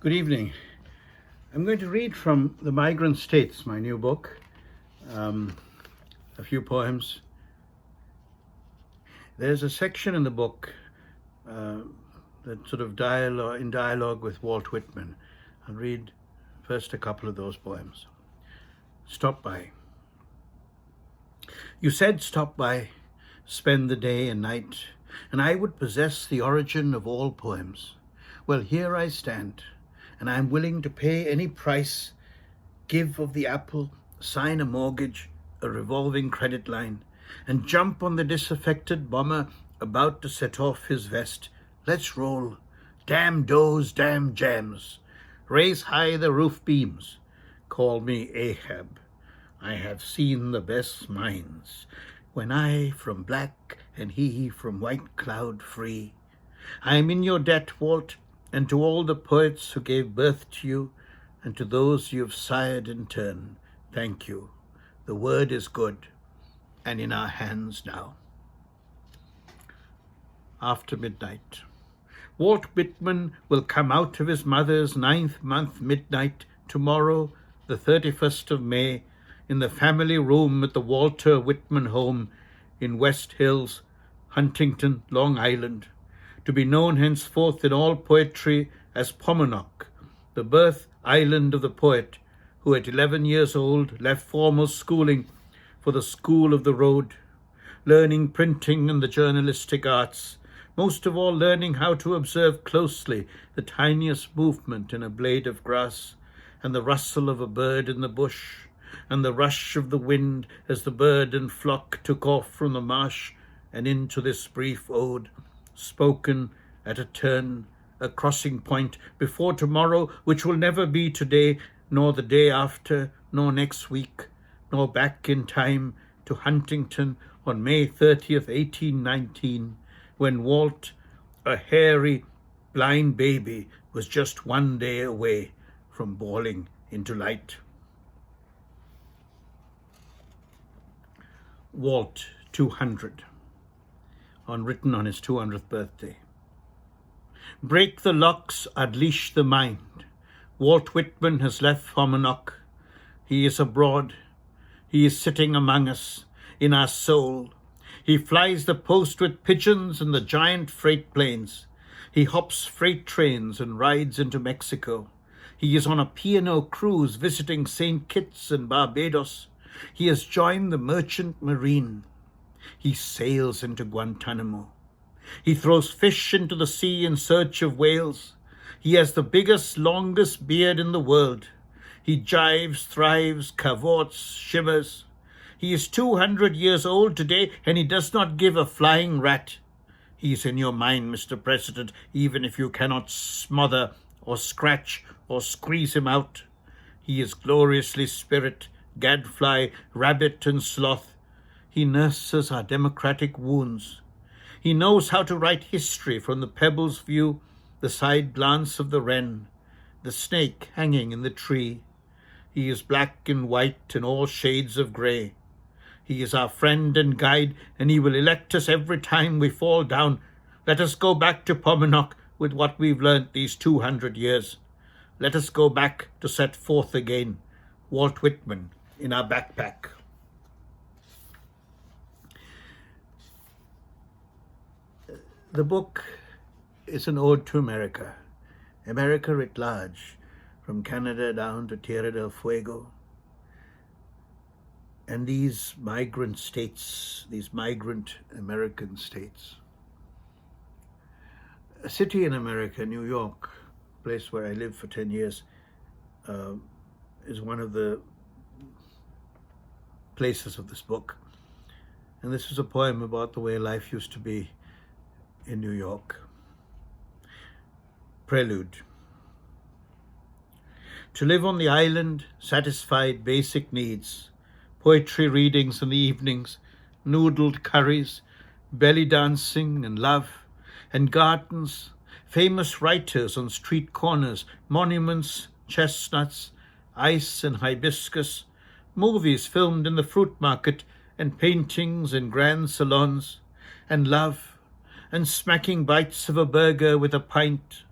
Good evening. I'm going to read from The Migrant States, my new book, a few poems. There's a section in the book that sort of in dialogue with Walt Whitman. I'll read first a couple of those poems. Stop by. You said stop by, spend the day and night, and I would possess the origin of all poems. Well, here I stand, and I am willing to pay any price, give of the apple, sign a mortgage, a revolving credit line, and jump on the disaffected bomber about to set off his vest. Let's roll. Damn doors, damn jams. Raise high the roof beams. Call me Ahab. I have seen the best minds, when I from black and he from white cloud free. I am in your debt, Walt, and to all the poets who gave birth to you, and to those you have sired in turn, thank you. The word is good, and in our hands now. After midnight. Walt Whitman will come out of his mother's 9th month midnight tomorrow, the 31st of May, in the family room at the Walter Whitman home in West Hills, Huntington, Long Island, to be known henceforth in all poetry as Paumanok, the birth island of the poet who at 11 years old left formal schooling for the School of the Road, learning printing and the journalistic arts, most of all learning how to observe closely the tiniest movement in a blade of grass and the rustle of a bird in the bush, and the rush of the wind as the bird and flock took off from the marsh and into this brief ode, spoken at a turn, a crossing point, before tomorrow, which will never be today, nor the day after, nor next week, nor back in time to Huntington on May 30th, 1819, when Walt, a hairy, blind baby, was just one day away from bawling into light. Walt 200, written on his 200th birthday. Break the locks, unleash the mind. Walt Whitman has left Paumanok. He is abroad. He is sitting among us, in our soul. He flies the post with pigeons and the giant freight planes. He hops freight trains and rides into Mexico. He is on a P&O cruise visiting St. Kitts and Barbados. He has joined the merchant marine. He sails into Guantanamo. He throws fish into the sea in search of whales. He has the biggest, longest beard in the world. He jives, thrives, cavorts, shimmers. He is 200 years old today, and he does not give a flying rat. He is in your mind, Mr. President, even if you cannot smother or scratch or squeeze him out. He is gloriously spirit, gadfly, rabbit, and sloth. He nurses our democratic wounds. He knows how to write history from the pebble's view, the side glance of the wren, the snake hanging in the tree. He is black and white and all shades of grey. He is our friend and guide, and he will elect us every time we fall down. Let us go back to Paumanok with what we've learnt these 200 years. Let us go back to set forth again, Walt Whitman in our backpack. The book is an ode to America, America writ large, from Canada down to Tierra del Fuego. And these migrant states, these migrant American states. A city in America, New York, a place where I lived for 10 years, is one of the places of this book. And this is a poem about the way life used to be in New York. Prelude. To live on the island satisfied basic needs, poetry readings in the evenings, noodled curries, belly dancing and love, and gardens, famous writers on street corners, monuments, chestnuts, ice and hibiscus, movies filmed in the fruit market, and paintings in grand salons, and love, and smacking bites of a burger with a pint,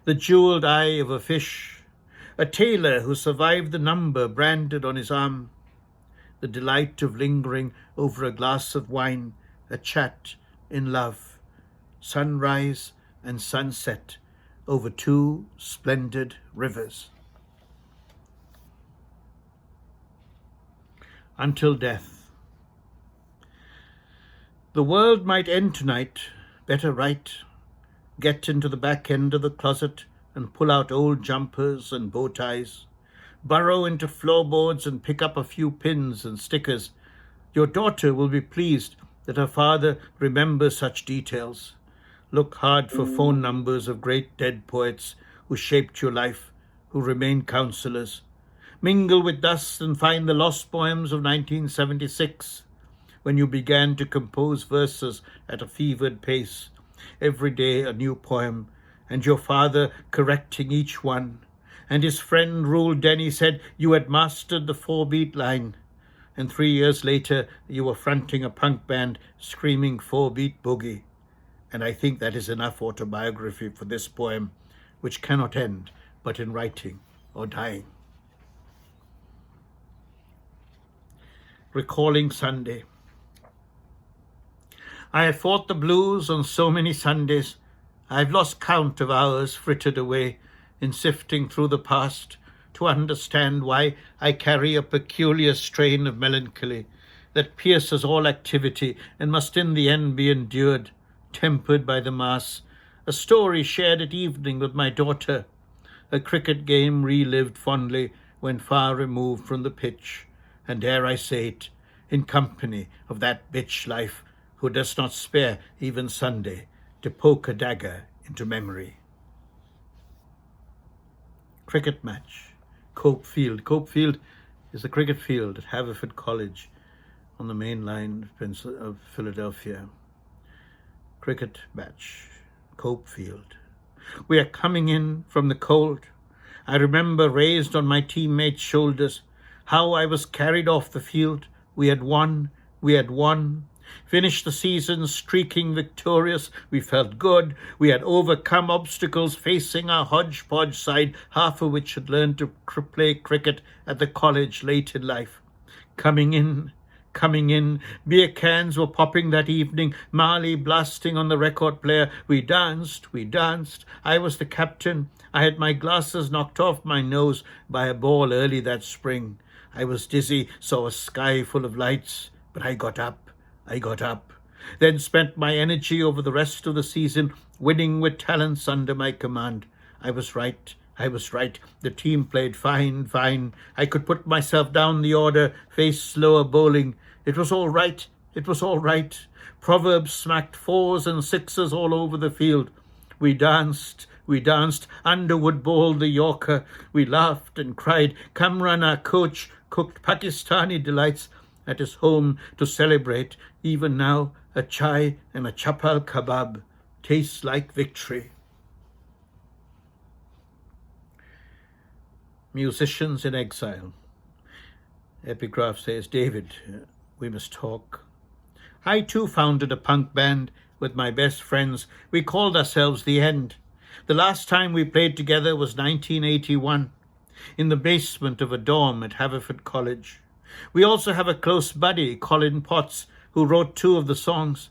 the jeweled eye of a fish, a tailor who survived the number branded on his arm, the delight of lingering over a glass of wine, a chat in love, sunrise and sunset over two splendid rivers. Until death. The world might end tonight, better write. Get into the back end of the closet and pull out old jumpers and bow ties. Burrow into floorboards and pick up a few pins and stickers. Your daughter will be pleased that her father remembers such details. Look hard for phone numbers of great dead poets who shaped your life, who remain counselors. Mingle with dust and find the lost poems of 1976, when you began to compose verses at a fevered pace. Every day a new poem, and your father correcting each one. And his friend Rule Denny said you had mastered the 4-beat line. And 3 years later you were fronting a punk band screaming 4-beat boogie. And I think that is enough autobiography for this poem, which cannot end but in writing or dying. Recalling Sunday. I have fought the blues on so many Sundays. I've lost count of hours frittered away in sifting through the past to understand why I carry a peculiar strain of melancholy that pierces all activity and must in the end be endured, tempered by the mass. A story shared at evening with my daughter, a cricket game relived fondly when far removed from the pitch, and dare I say it, in company of that bitch life who does not spare even Sunday to poke a dagger into memory. Cricket match, Cope Field. Cope Field is the cricket field at Haverford College on the main line of Philadelphia. Cricket match, Cope Field. We are coming in from the cold. I remember raised on my teammates' shoulders how I was carried off the field. We had won. Finished the season streaking victorious. We felt good. We had overcome obstacles facing our hodgepodge side, half of which had learned to play cricket at the college late in life. Coming in. Beer cans were popping that evening, Marley blasting on the record player. We danced. I was the captain. I had my glasses knocked off my nose by a ball early that spring. I was dizzy, saw a sky full of lights, but I got up. Then spent my energy over the rest of the season, winning with talents under my command. I was right. The team played fine. I could put myself down the order, face slower bowling. It was all right. Proverbs smacked 4s and 6s all over the field. We danced. Underwood bowled the Yorker. We laughed and cried. Kamran, our coach, cooked Pakistani delights at his home to celebrate. Even now, a chai and a chapal kebab tastes like victory. Musicians in exile. Epigraph says, David, we must talk. I too founded a punk band with my best friends. We called ourselves The End. The last time we played together was 1981 in the basement of a dorm at Haverford College. We also have a close buddy, Colin Potts, who wrote 2 of the songs.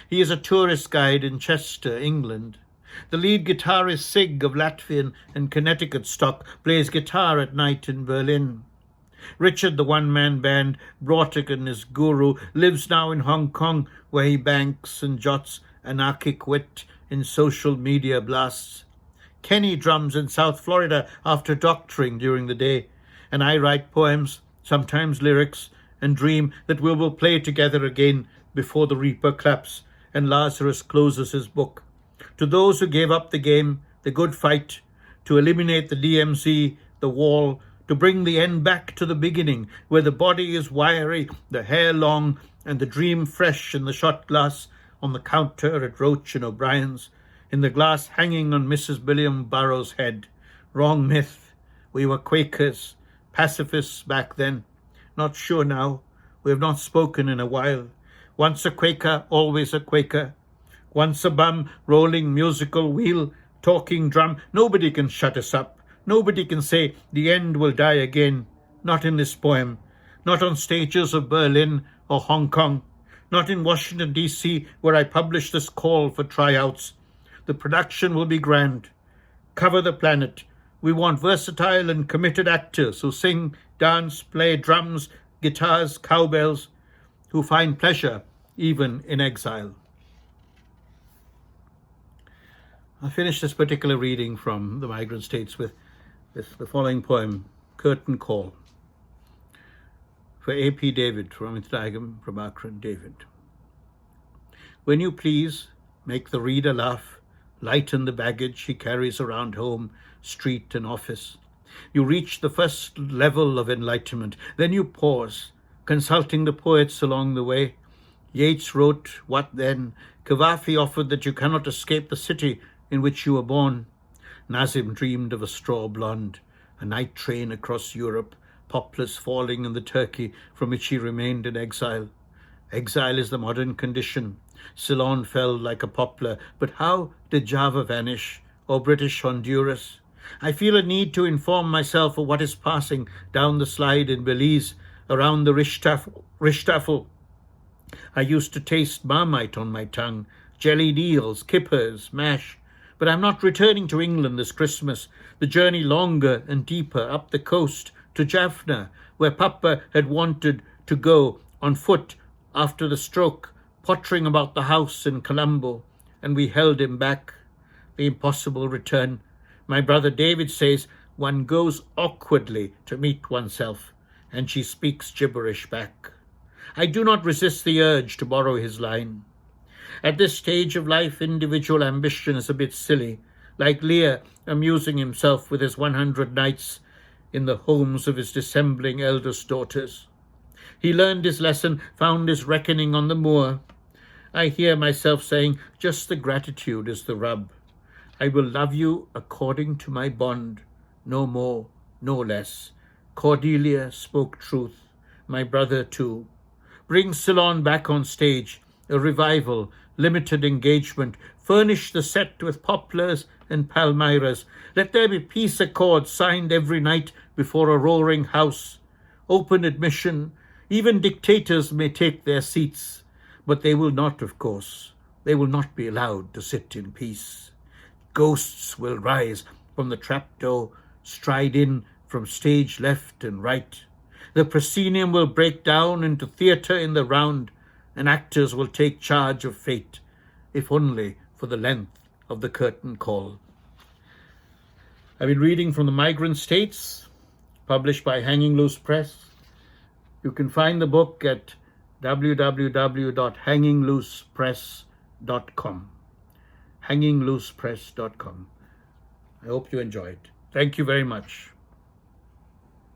He is a tourist guide in Chester, England. The lead guitarist Sig of Latvian and Connecticut stock plays guitar at night in Berlin. Richard, the one-man band, Broderick and his guru, lives now in Hong Kong, where he banks and jots anarchic wit in social media blasts. Kenny drums in South Florida after doctoring during the day, and I write poems, sometimes lyrics, and dream that we will play together again before the Reaper claps and Lazarus closes his book. To those who gave up the game, the good fight, to eliminate the DMZ, the wall, to bring the end back to the beginning, where the body is wiry, the hair long, and the dream fresh in the shot glass on the counter at Roach and O'Brien's, in the glass hanging on Mrs. William Burroughs' head. Wrong myth. We were Quakers, pacifists back then. Not sure now. We have not spoken in a while. Once a Quaker, always a Quaker. Once a bum rolling musical wheel, talking drum. Nobody can shut us up. Nobody can say the end will die again. Not in this poem. Not on stages of Berlin or Hong Kong. Not in Washington, D.C., where I publish this call for tryouts. The production will be grand. Cover the planet. We want versatile and committed actors who sing, dance, play drums, guitars, cowbells, who find pleasure even in exile. I finished this particular reading from the Migrant States with the following poem, Curtain Call. For A.P. David, from Amithagam, Prabhakaran David. When you please, make the reader laugh, lighten the baggage he carries around home, street and office. You reach the first level of enlightenment, then you pause, consulting the poets along the way. Yeats wrote, what then? Cavafy offered that you cannot escape the city in which you were born. Nazim dreamed of a straw blonde, a night train across Europe, poplars falling in the Turkey from which he remained in exile. Exile is the modern condition. Ceylon fell like a poplar, but how did Java vanish, or British Honduras? I feel a need to inform myself of what is passing down the slide in Belize, around the Richtafel. I used to taste Marmite on my tongue, jellied eels, kippers, mash. But I'm not returning to England this Christmas, the journey longer and deeper up the coast to Jaffna, where Papa had wanted to go on foot after the stroke, pottering about the house in Colombo, and we held him back. The impossible return. My brother David says one goes awkwardly to meet oneself, and she speaks gibberish back. I do not resist the urge to borrow his line. At this stage of life, individual ambition is a bit silly, like Lear amusing himself with his 100 nights in the homes of his dissembling eldest daughters. He learned his lesson, found his reckoning on the moor. I hear myself saying, just the gratitude is the rub. I will love you according to my bond, no more, no less. Cordelia spoke truth, my brother too. Bring Ceylon back on stage, a revival, limited engagement. Furnish the set with poplars and palmyras. Let there be peace accords signed every night before a roaring house. Open admission. Even dictators may take their seats, but they will not, of course. They will not be allowed to sit in peace. Ghosts will rise from the trapdoor, stride in from stage left and right. The proscenium will break down into theatre in the round, and actors will take charge of fate, if only for the length of the curtain call. I've been reading from the Migrant States, published by Hanging Loose Press. You can find the book at www.hangingloosepress.com. hangingloosepress.com. I hope you enjoyed. Thank you very much.